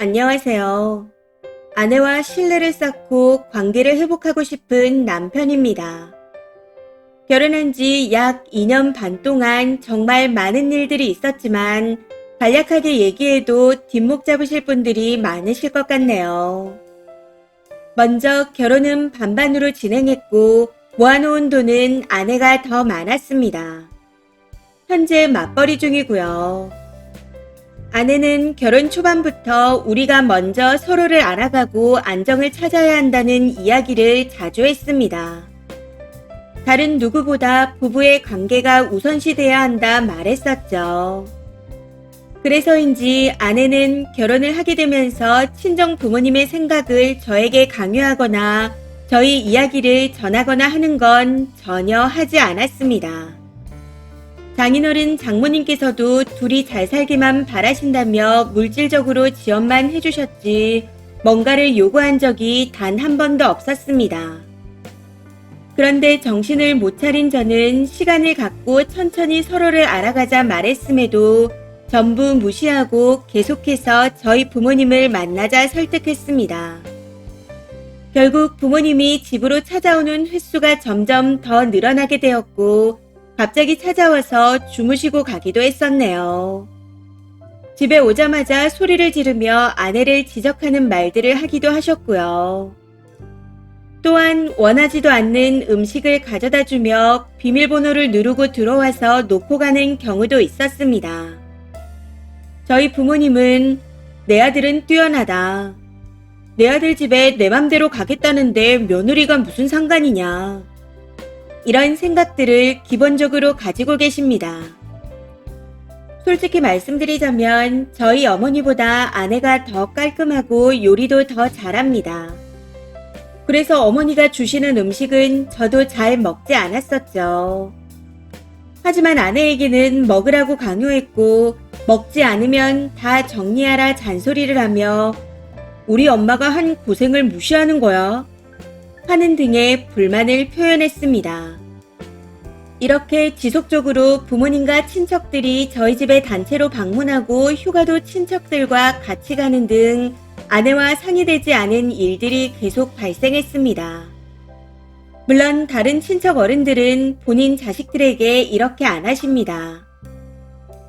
안녕하세요. 아내와 신뢰를 쌓고 관계를 회복하고 싶은 남편입니다. 결혼한 지 약 2년 반 동안 정말 많은 일들이 있었지만 간략하게 얘기해도 뒷목 잡으실 분들이 많으실 것 같네요. 먼저 결혼은 반반으로 진행했고 모아놓은 돈은 아내가 더 많았습니다. 현재 맞벌이 중이고요. 아내는 결혼 초반부터 우리가 먼저 서로를 알아가고 안정을 찾아야 한다는 이야기를 자주 했습니다. 다른 누구보다 부부의 관계가 우선시돼야 한다 말했었죠. 그래서인지 아내는 결혼을 하게 되면서 친정 부모님의 생각을 저에게 강요하거나 저희 이야기를 전하거나 하는 건 전혀 하지 않았습니다. 장인어른 장모님께서도 둘이 잘 살기만 바라신다며 물질적으로 지원만 해주셨지 뭔가를 요구한 적이 단 한 번도 없었습니다. 그런데 정신을 못 차린 저는 시간을 갖고 천천히 서로를 알아가자 말했음에도 전부 무시하고 계속해서 저희 부모님을 만나자 설득했습니다. 결국 부모님이 집으로 찾아오는 횟수가 점점 더 늘어나게 되었고 갑자기 찾아와서 주무시고 가기도 했었네요. 집에 오자마자 소리를 지르며 아내를 지적하는 말들을 하기도 하셨고요. 또한 원하지도 않는 음식을 가져다 주며 비밀번호를 누르고 들어와서 놓고 가는 경우도 있었습니다. 저희 부모님은 내 아들은 뛰어나다. 내 아들 집에 내 맘대로 가겠다는데 며느리가 무슨 상관이냐. 이런 생각들을 기본적으로 가지고 계십니다. 솔직히 말씀드리자면 저희 어머니보다 아내가 더 깔끔하고 요리도 더 잘합니다. 그래서 어머니가 주시는 음식은 저도 잘 먹지 않았었죠. 하지만 아내에게는 먹으라고 강요했고 먹지 않으면 다 정리하라 잔소리를 하며 우리 엄마가 한 고생을 무시하는 거야. 하는 등의 불만을 표현했습니다. 이렇게 지속적으로 부모님과 친척들이 저희 집에 단체로 방문하고 휴가도 친척들과 같이 가는 등 아내와 상의되지 않은 일들이 계속 발생했습니다. 물론 다른 친척 어른들은 본인 자식들에게 이렇게 안 하십니다.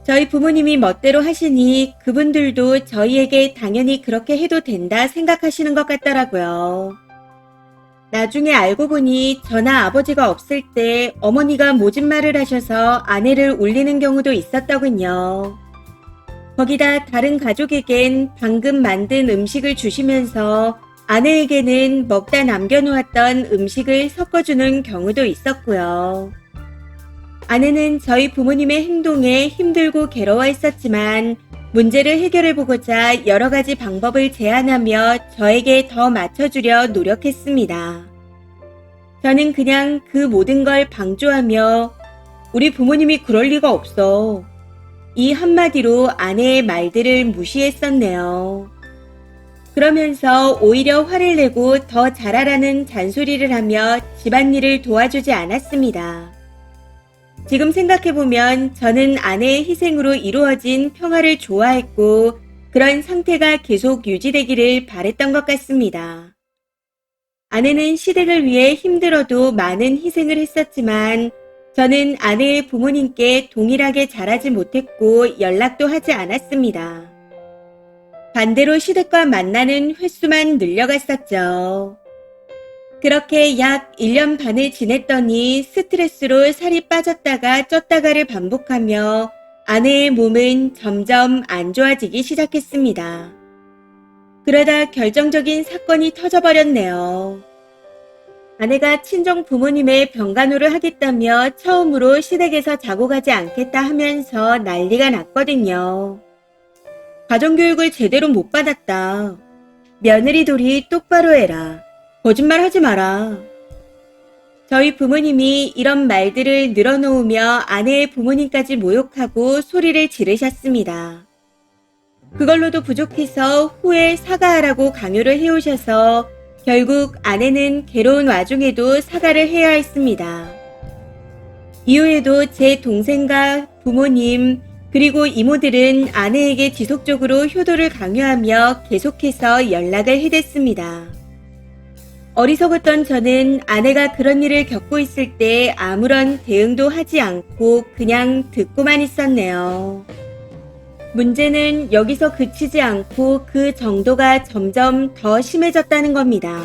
저희 부모님이 멋대로 하시니 그분들도 저희에게 당연히 그렇게 해도 된다 생각하시는 것 같더라고요. 나중에 알고 보니 저나 아버지가 없을 때 어머니가 모진 말을 하셔서 아내를 울리는 경우도 있었더군요. 거기다 다른 가족에겐 방금 만든 음식을 주시면서 아내에게는 먹다 남겨놓았던 음식을 섞어주는 경우도 있었고요. 아내는 저희 부모님의 행동에 힘들고 괴로워했었지만 문제를 해결해보고자 여러 가지 방법을 제안하며 저에게 더 맞춰주려 노력했습니다. 저는 그냥 그 모든 걸 방조하며 우리 부모님이 그럴 리가 없어. 이 한마디로 아내의 말들을 무시했었네요. 그러면서 오히려 화를 내고 더 잘하라는 잔소리를 하며 집안일을 도와주지 않았습니다. 지금 생각해보면 저는 아내의 희생으로 이루어진 평화를 좋아했고 그런 상태가 계속 유지되기를 바랬던 것 같습니다. 아내는 시댁을 위해 힘들어도 많은 희생을 했었지만 저는 아내의 부모님께 동일하게 잘하지 못했고 연락도 하지 않았습니다. 반대로 시댁과 만나는 횟수만 늘려갔었죠. 그렇게 약 1년 반을 지냈더니 스트레스로 살이 빠졌다가 쪘다가를 반복하며 아내의 몸은 점점 안 좋아지기 시작했습니다. 그러다 결정적인 사건이 터져버렸네요. 아내가 친정 부모님의 병간호를 하겠다며 처음으로 시댁에서 자고 가지 않겠다 하면서 난리가 났거든요. 가정교육을 제대로 못 받았다. 며느리돌이 똑바로 해라. 거짓말 하지 마라. 저희 부모님이 이런 말들을 늘어놓으며 아내의 부모님까지 모욕하고 소리를 지르셨습니다. 그걸로도 부족해서 후에 사과하라고 강요를 해오셔서 결국 아내는 괴로운 와중에도 사과를 해야 했습니다. 이후에도 제 동생과 부모님 그리고 이모들은 아내에게 지속적으로 효도를 강요하며 계속해서 연락을 해댔습니다. 어리석었던 저는 아내가 그런 일을 겪고 있을 때 아무런 대응도 하지 않고 그냥 듣고만 있었네요. 문제는 여기서 그치지 않고 그 정도가 점점 더 심해졌다는 겁니다.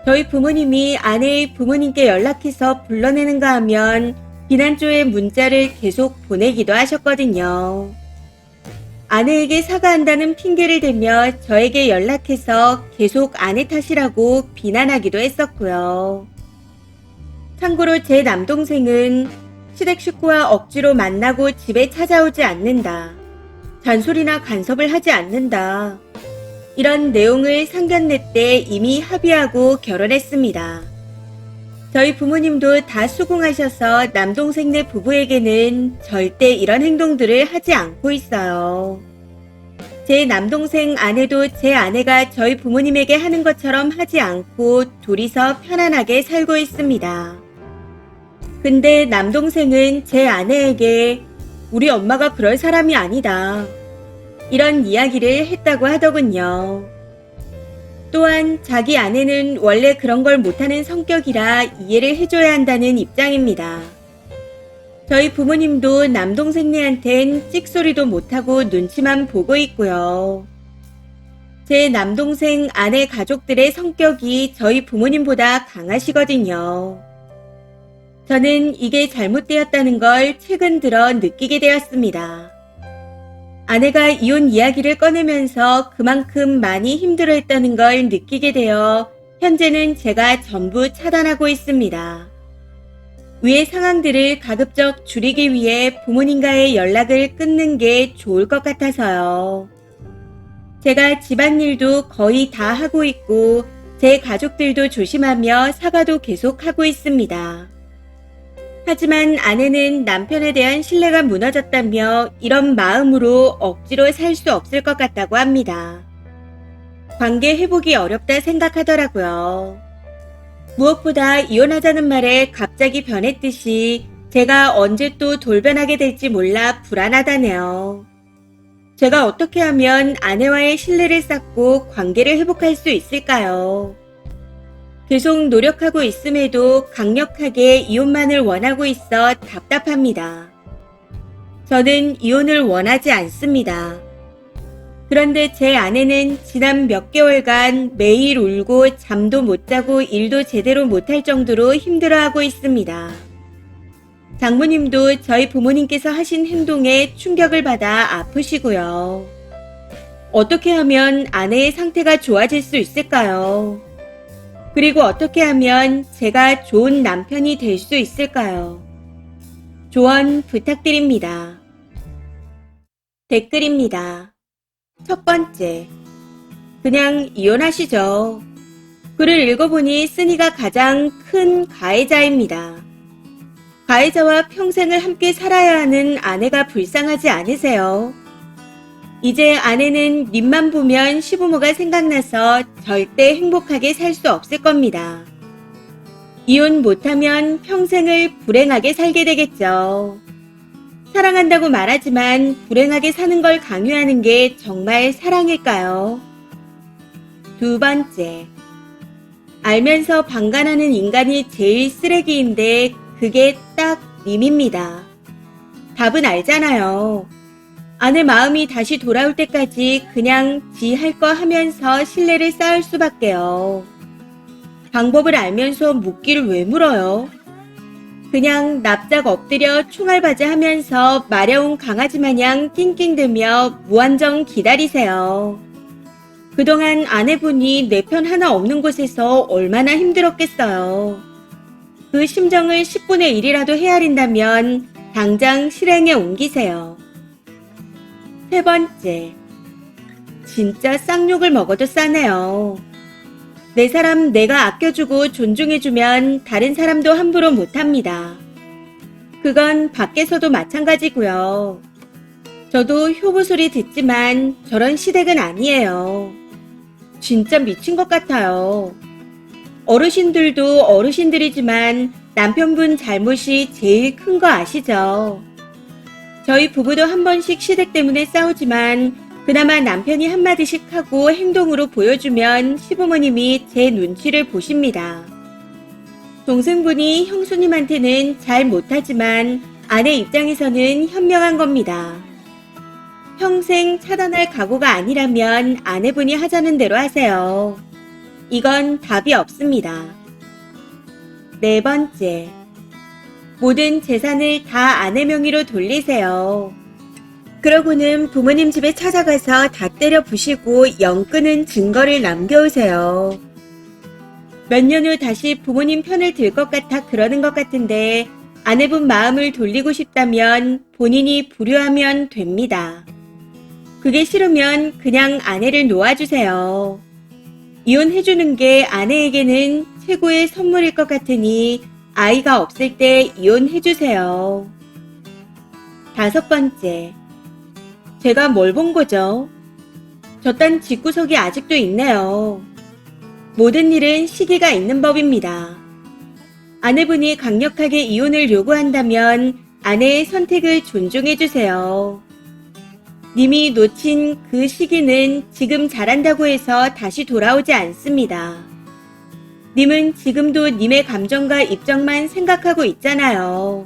저희 부모님이 아내의 부모님께 연락해서 불러내는가 하면 비난조의 문자를 계속 보내기도 하셨거든요. 아내에게 사과한다는 핑계를 대며 저에게 연락해서 계속 아내 탓이라고 비난하기도 했었고요. 참고로 제 남동생은 시댁 식구와 억지로 만나고 집에 찾아오지 않는다. 잔소리나 간섭을 하지 않는다. 이런 내용을 상견례 때 이미 합의하고 결혼했습니다. 저희 부모님도 다 수긍하셔서 남동생네 부부에게는 절대 이런 행동들을 하지 않고 있어요. 제 남동생 아내도 제 아내가 저희 부모님에게 하는 것처럼 하지 않고 둘이서 편안하게 살고 있습니다. 근데 남동생은 제 아내에게 우리 엄마가 그럴 사람이 아니다. 이런 이야기를 했다고 하더군요. 또한 자기 아내는 원래 그런 걸 못하는 성격이라 이해를 해줘야 한다는 입장입니다. 저희 부모님도 남동생네한텐 찍소리도 못하고 눈치만 보고 있고요. 제 남동생 아내 가족들의 성격이 저희 부모님보다 강하시거든요. 저는 이게 잘못되었다는 걸 최근 들어 느끼게 되었습니다. 아내가 이혼 이야기를 꺼내면서 그만큼 많이 힘들어했다는 걸 느끼게 되어 현재는 제가 전부 차단하고 있습니다. 위의 상황들을 가급적 줄이기 위해 부모님과의 연락을 끊는 게 좋을 것 같아서요. 제가 집안일도 거의 다 하고 있고 제 가족들도 조심하며 사과도 계속 하고 있습니다. 하지만 아내는 남편에 대한 신뢰가 무너졌다며 이런 마음으로 억지로 살 수 없을 것 같다고 합니다. 관계 회복이 어렵다 생각하더라고요. 무엇보다 이혼하자는 말에 갑자기 변했듯이 제가 언제 또 돌변하게 될지 몰라 불안하다네요. 제가 어떻게 하면 아내와의 신뢰를 쌓고 관계를 회복할 수 있을까요? 계속 노력하고 있음에도 강력하게 이혼만을 원하고 있어 답답합니다. 저는 이혼을 원하지 않습니다. 그런데 제 아내는 지난 몇 개월간 매일 울고 잠도 못 자고 일도 제대로 못할 정도로 힘들어하고 있습니다. 장모님도 저희 부모님께서 하신 행동에 충격을 받아 아프시고요. 어떻게 하면 아내의 상태가 좋아질 수 있을까요? 그리고 어떻게 하면 제가 좋은 남편이 될 수 있을까요? 조언 부탁드립니다. 댓글입니다. 첫 번째, 그냥 이혼하시죠. 글을 읽어보니 쓰니가 가장 큰 가해자입니다. 가해자와 평생을 함께 살아야 하는 아내가 불쌍하지 않으세요? 이제 아내는 님만 보면 시부모가 생각나서 절대 행복하게 살 수 없을 겁니다. 이혼 못하면 평생을 불행하게 살게 되겠죠. 사랑한다고 말하지만 불행하게 사는 걸 강요하는 게 정말 사랑일까요? 두 번째, 알면서 방관하는 인간이 제일 쓰레기인데 그게 딱 님입니다. 답은 알잖아요. 아내 마음이 다시 돌아올 때까지 그냥 지 할 거 하면서 신뢰를 쌓을 수밖에요. 방법을 알면서 묻기를 왜 물어요? 그냥 납작 엎드려 총알바지 하면서 마려운 강아지 마냥 낑낑대며 무한정 기다리세요. 그동안 아내분이 내 편 하나 없는 곳에서 얼마나 힘들었겠어요. 그 심정을 10분의 1이라도 헤아린다면 당장 실행에 옮기세요. 세 번째, 진짜 쌍욕을 먹어도 싸네요. 내 사람 내가 아껴주고 존중해주면 다른 사람도 함부로 못합니다. 그건 밖에서도 마찬가지고요. 저도 효부 소리 듣지만 저런 시댁은 아니에요. 진짜 미친 것 같아요. 어르신들도 어르신들이지만 남편분 잘못이 제일 큰 거 아시죠? 저희 부부도 한 번씩 시댁 때문에 싸우지만 그나마 남편이 한마디씩 하고 행동으로 보여주면 시부모님이 제 눈치를 보십니다. 동생분이 형수님한테는 잘 못하지만 아내 입장에서는 현명한 겁니다. 평생 차단할 각오가 아니라면 아내분이 하자는 대로 하세요. 이건 답이 없습니다. 네 번째, 모든 재산을 다 아내 명의로 돌리세요. 그러고는 부모님 집에 찾아가서 다 때려 부시고 영 끊은 증거를 남겨오세요. 몇 년 후 다시 부모님 편을 들 것 같아 그러는 것 같은데 아내분 마음을 돌리고 싶다면 본인이 불효하면 됩니다. 그게 싫으면 그냥 아내를 놓아주세요. 이혼해주는 게 아내에게는 최고의 선물일 것 같으니 아이가 없을 때 이혼해주세요. 다섯 번째, 제가 뭘 본 거죠? 저딴 집구석이 아직도 있네요. 모든 일은 시기가 있는 법입니다. 아내분이 강력하게 이혼을 요구한다면 아내의 선택을 존중해주세요. 님이 놓친 그 시기는 지금 잘한다고 해서 다시 돌아오지 않습니다. 님은 지금도 님의 감정과 입장만 생각하고 있잖아요.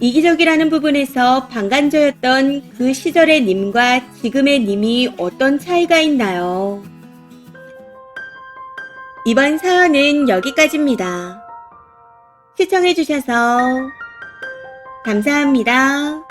이기적이라는 부분에서 반간저였던 그 시절의 님과 지금의 님이 어떤 차이가 있나요? 이번 사연은 여기까지입니다. 시청해주셔서 감사합니다.